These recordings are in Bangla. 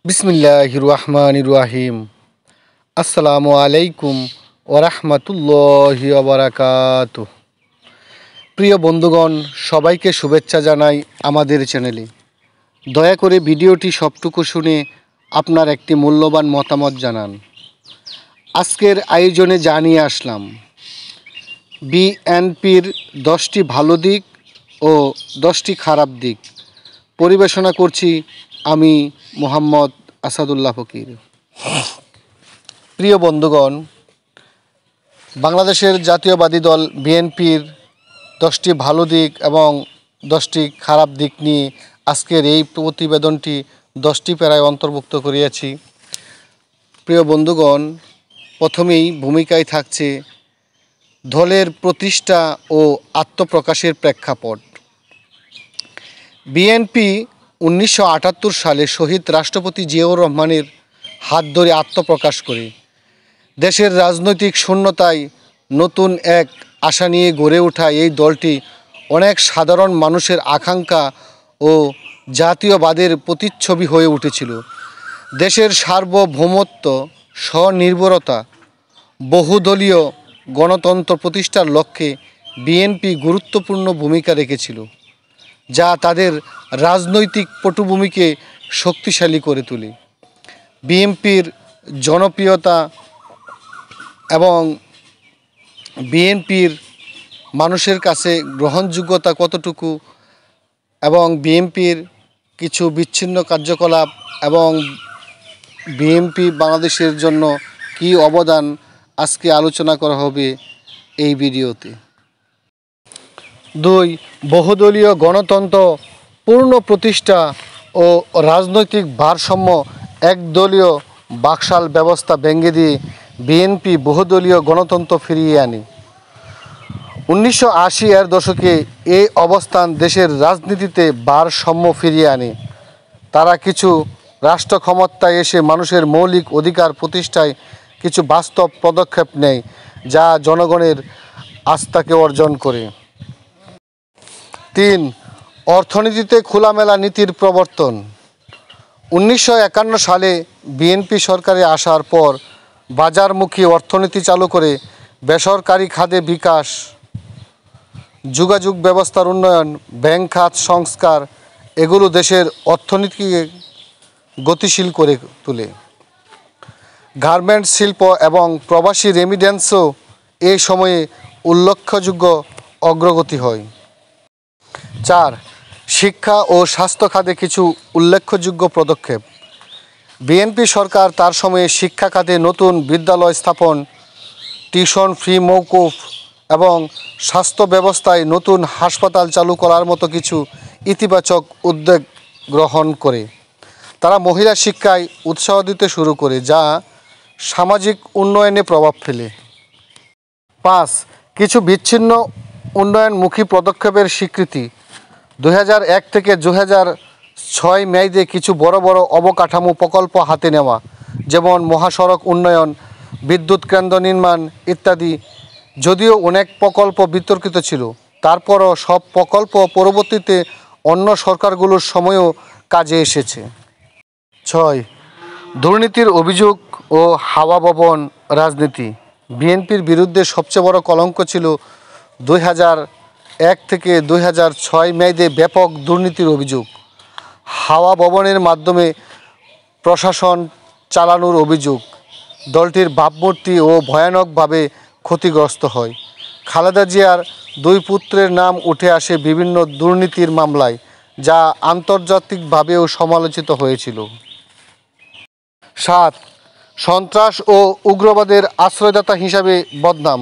বিসমিল্লাহির রহমানির রহিম। আসসালামু আলাইকুম ওয়া রাহমাতুল্লাহি ওয়া বারাকাতুহু। প্রিয় বন্ধুগণ, সবাইকে শুভেচ্ছা জানাই আমাদের চ্যানেলে। দয়া করে ভিডিওটি সবটুকু শুনে আপনার একটি মূল্যবান মতামত জানান। আজকের আয়োজনে জানিয়ে আসলাম বিএনপির 10টি ভালো দিক ও 10টি খারাপ দিক। পরিবেশনা করছি আমি মোহাম্মদ আসাদুল্লাহ ফকির। প্রিয় বন্ধুগণ, বাংলাদেশের জাতীয়বাদী দল বিএনপির 10টি ভালো দিক এবং 10টি খারাপ দিক নিয়ে আজকের এই প্রতিবেদনটি 10টি প্যারায় অন্তর্ভুক্ত করিয়াছি। প্রিয় বন্ধুগণ, প্রথমেই ভূমিকায় থাকছে দলের প্রতিষ্ঠা ও আত্মপ্রকাশের প্রেক্ষাপট। বিএনপি 1978 সালে শহীদ রাষ্ট্রপতি জিয়াউর রহমানের হাত ধরে আত্মপ্রকাশ করে দেশের রাজনৈতিক শূন্যতায় নতুন এক আশা নিয়ে গড়ে ওঠা এই দলটি অনেক সাধারণ মানুষের আকাঙ্ক্ষা ও জাতীয়বাদের প্রতিচ্ছবি হয়ে উঠেছিল। দেশের সার্বভৌমত্ব, স্বনির্ভরতা, বহুদলীয় গণতন্ত্র প্রতিষ্ঠার লক্ষ্যে বিএনপি গুরুত্বপূর্ণ ভূমিকা রেখেছিল, যা তাদের রাজনৈতিক পটভূমিকে শক্তিশালী করে তোলে। বিএনপির জনপ্রিয়তা এবং বিএনপির মানুষের কাছে গ্রহণযোগ্যতা কতটুকু এবং বিএনপির কিছু বিচ্ছিন্ন কার্যকলাপ এবং বিএনপি বাংলাদেশের জন্য কী অবদান আজকে আলোচনা করা হবে এই ভিডিওতে। 2. বহুদলীয় গণতন্ত্র পূর্ণ প্রতিষ্ঠা ও রাজনৈতিক ভারসাম্য। একদলীয় বাকশাল ব্যবস্থা ভেঙে দিয়ে বিএনপি বহুদলীয় গণতন্ত্র ফিরিয়ে আনে। 1980-এর দশকে এই অবস্থান দেশের রাজনীতিতে ভারসাম্য ফিরিয়ে আনে। তারা কিছু রাষ্ট্র ক্ষমতায় এসে মানুষের মৌলিক অধিকার প্রতিষ্ঠায় কিছু বাস্তব পদক্ষেপ নেয়, যা জনগণের আস্থাকে অর্জন করে। 3. অর্থনীতিতে খোলামেলা নীতির প্রবর্তন। 1951 সালে বিএনপি সরকারে আসার পর বাজারমুখী অর্থনীতি চালু করে বেসরকারি খাতে বিকাশ, যোগাযোগ ব্যবস্থার উন্নয়ন, ব্যাংক খাত সংস্কার এগুলো দেশের অর্থনীতিকে গতিশীল করে তোলে। গার্মেন্টস শিল্প এবং প্রবাসী রেমিডেন্সও এই সময়ে উল্লেখযোগ্য অগ্রগতি হয়। 4. শিক্ষা ও স্বাস্থ্য খাতে কিছু উল্লেখযোগ্য পদক্ষেপ। বিএনপি সরকার তার সময়ে শিক্ষা খাতে নতুন বিদ্যালয় স্থাপন, টিউশন ফি মওকুফ এবং স্বাস্থ্য ব্যবস্থায় নতুন হাসপাতাল চালু করার মতো কিছু ইতিবাচক উদ্যোগ গ্রহণ করে। তারা মহিলা শিক্ষায় উৎসাহ দিতে শুরু করে, যা সামাজিক উন্নয়নে প্রভাব ফেলে। 5. কিছু বিচ্ছিন্ন উন্নয়নমুখী পদক্ষেপের স্বীকৃতি। 2001 থেকে 2006 মেয়াদে কিছু বড় বড় অবকাঠামো প্রকল্প হাতে নেওয়া, যেমন মহাসড়ক উন্নয়ন, বিদ্যুৎ কেন্দ্র নির্মাণ ইত্যাদি। যদিও অনেক প্রকল্প বিতর্কিত ছিল, তারপরও সব প্রকল্প পরবর্তীতে অন্য সরকারগুলোর সময়ও কাজে এসেছে। 6. দুর্নীতির অভিযোগ ও হাওয়া ভবন রাজনীতি। বিএনপির বিরুদ্ধে সবচেয়ে বড় কলঙ্ক ছিল 2001 থেকে 2006 মেয়াদে ব্যাপক দুর্নীতির অভিযোগ। হাওয়া ভবনের মাধ্যমে প্রশাসন চালানোর অভিযোগ। দলটির ভাবমূর্তি ও ভয়ানকভাবে ক্ষতিগ্রস্ত হয়। খালেদা জিয়ার 2 পুত্রের নাম উঠে আসে বিভিন্ন দুর্নীতির মামলায়, যা আন্তর্জাতিকভাবেও সমালোচিত হয়েছিল। 7. সন্ত্রাস ও উগ্রবাদের আশ্রয়দাতা হিসাবে বদনাম।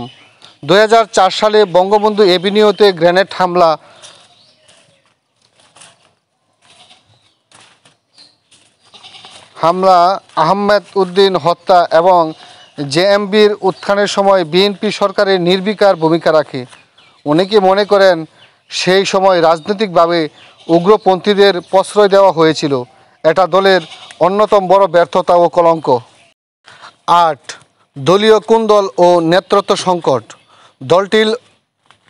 2004 সালে বঙ্গবন্ধু এভিনিউতে গ্রেনেড হামলা, আহমেদ উদ্দিন হত্যা এবং জেএমবির উত্থানের সময় বিএনপি সরকারের নির্বিকার ভূমিকা রাখে। অনেকে মনে করেন সেই সময় রাজনৈতিকভাবে উগ্রপন্থীদের প্রশ্রয় দেওয়া হয়েছিল। এটা দলের অন্যতম বড় ব্যর্থতা ও কলঙ্ক। 8. দলীয় কুন্দল ও নেতৃত্ব সংকট। দলটির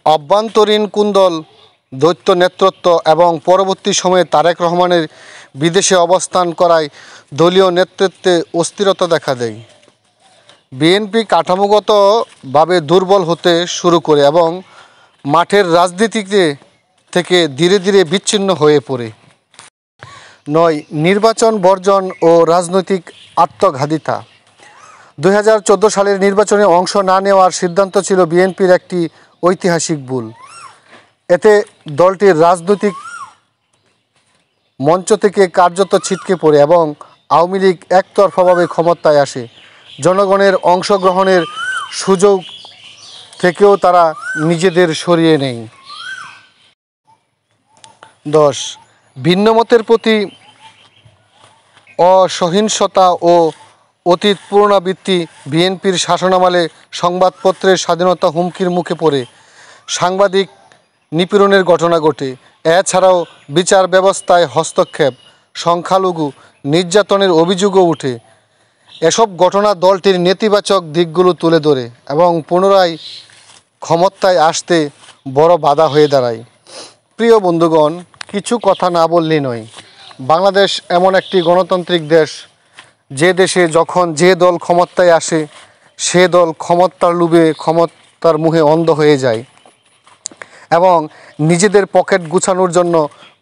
অভ্যন্তরীণ কুন্দল দ্বৈত নেতৃত্ব এবং পরবর্তী সময়ে তারেক রহমানের বিদেশে অবস্থান করায় দলীয় নেতৃত্বে অস্থিরতা দেখা দেয়। বিএনপি কাঠামোগতভাবে দুর্বল হতে শুরু করে এবং মাঠের রাজনীতিতে থেকে ধীরে ধীরে বিচ্ছিন্ন হয়ে পড়ে। 9. নির্বাচন বর্জন ও রাজনৈতিক আত্মঘাতিতা। 2014 সালের নির্বাচনে অংশ না নেওয়ার সিদ্ধান্ত ছিল বিএনপির একটি ঐতিহাসিক ভুল। এতে দলটির রাজনৈতিক মঞ্চ থেকে কার্যত ছিটকে পড়ে এবং আওয়ামী লীগ একতরফাভাবে ক্ষমতায় আসে। জনগণের অংশগ্রহণের সুযোগ থেকেও তারা নিজেদের সরিয়ে নেয়। 10. ভিন্নমতের প্রতি অসহিংসতা ও অতীত পুনরাবৃত্তি। বিএনপির শাসনামলে সংবাদপত্রের স্বাধীনতা হুমকির মুখে পড়ে সাংবাদিক নিপীড়নের ঘটনা ঘটে। এছাড়াও বিচার ব্যবস্থায় হস্তক্ষেপ, সংখ্যালঘু নির্যাতনের অভিযোগও ওঠে। এসব ঘটনা দলটির নেতিবাচক দিকগুলো তুলে ধরে এবং পুনরায় ক্ষমতায় আসতে বড় বাধা হয়ে দাঁড়ায়। প্রিয় বন্ধুগণ, কিছু কথা না বললেই নয়। বাংলাদেশ এমন একটি গণতান্ত্রিক দেশ, যে দেশে যখন যে দল ক্ষমতায় আসে সে দল ক্ষমতার লোভে ক্ষমতার মুহে অন্ধ হয়ে যায় এবং নিজেদের পকেট গুছানোর জন্য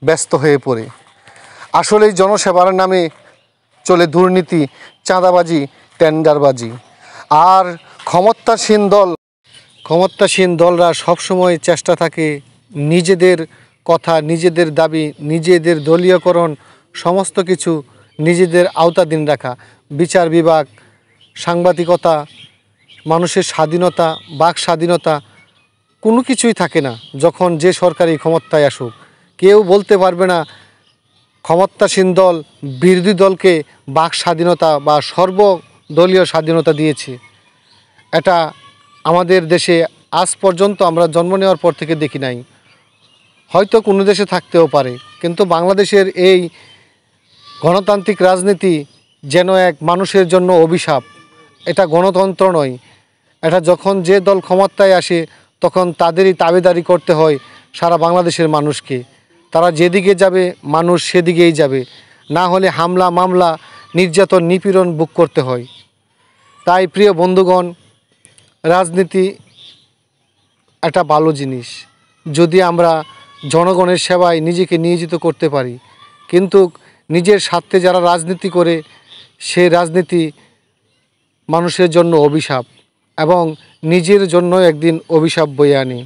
ব্যস্ত হয়ে পড়ে। আসলেই জনসেবার নামে চলে দুর্নীতি, চাঁদাবাজি, টেন্ডারবাজি। আর ক্ষমতাসীন দলরা সবসময় চেষ্টা থাকে নিজেদের কথা, নিজেদের দাবি, নিজেদের দলীয়করণ সমস্ত কিছু নিজেদের আওতাধীন রাখা। বিচার বিভাগ, সাংবাদিকতা, মানুষের স্বাধীনতা, বাক স্বাধীনতা কোনো কিছুই থাকে না যখন যে সরকারি ক্ষমতায় আসুক। কেউ বলতে পারবে না ক্ষমতাসীন দল বিরোধী দলকে বাক স্বাধীনতা বা সর্বদলীয় স্বাধীনতা দিয়েছে। এটা আমাদের দেশে আজ পর্যন্ত আমরা জন্ম নেওয়ার পর থেকে দেখি নাই। হয়তো কোনো দেশে থাকতেও পারে, কিন্তু বাংলাদেশের এই গণতান্ত্রিক রাজনীতি যেন এক মানুষের জন্য অভিশাপ। এটা গণতন্ত্র নয়। এটা যখন যে দল ক্ষমতায় আসে তখন তাদেরই তাবেদারি করতে হয় সারা বাংলাদেশের মানুষকে। তারা যেদিকে যাবে মানুষ সেদিকেই যাবে, না হলে হামলা, মামলা, নির্যাতন, নিপীড়ন ভোগ করতে হয়। তাই প্রিয় বন্ধুগণ, রাজনীতি একটা ভালো জিনিস যদি আমরা জনগণের সেবায় নিজেকে নিয়োজিত করতে পারি, কিন্তু নিজের স্বার্থে যারা রাজনীতি করে সে রাজনীতি মানুষের জন্য অভিশাপ এবং নিজের জন্য একদিন অভিশাপ বয়ে আনে।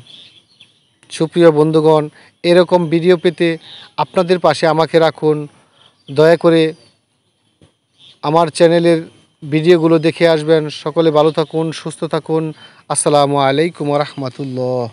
সুপ্রিয় বন্ধুগণ, এরকম ভিডিও পেতে আপনাদের পাশে আমাকে রাখুন। দয়া করে আমার চ্যানেলের ভিডিওগুলো দেখে আসবেন। সকলে ভালো থাকুন, সুস্থ থাকুন। আসসালামু আলাইকুম ওয়া রাহমাতুল্লাহ।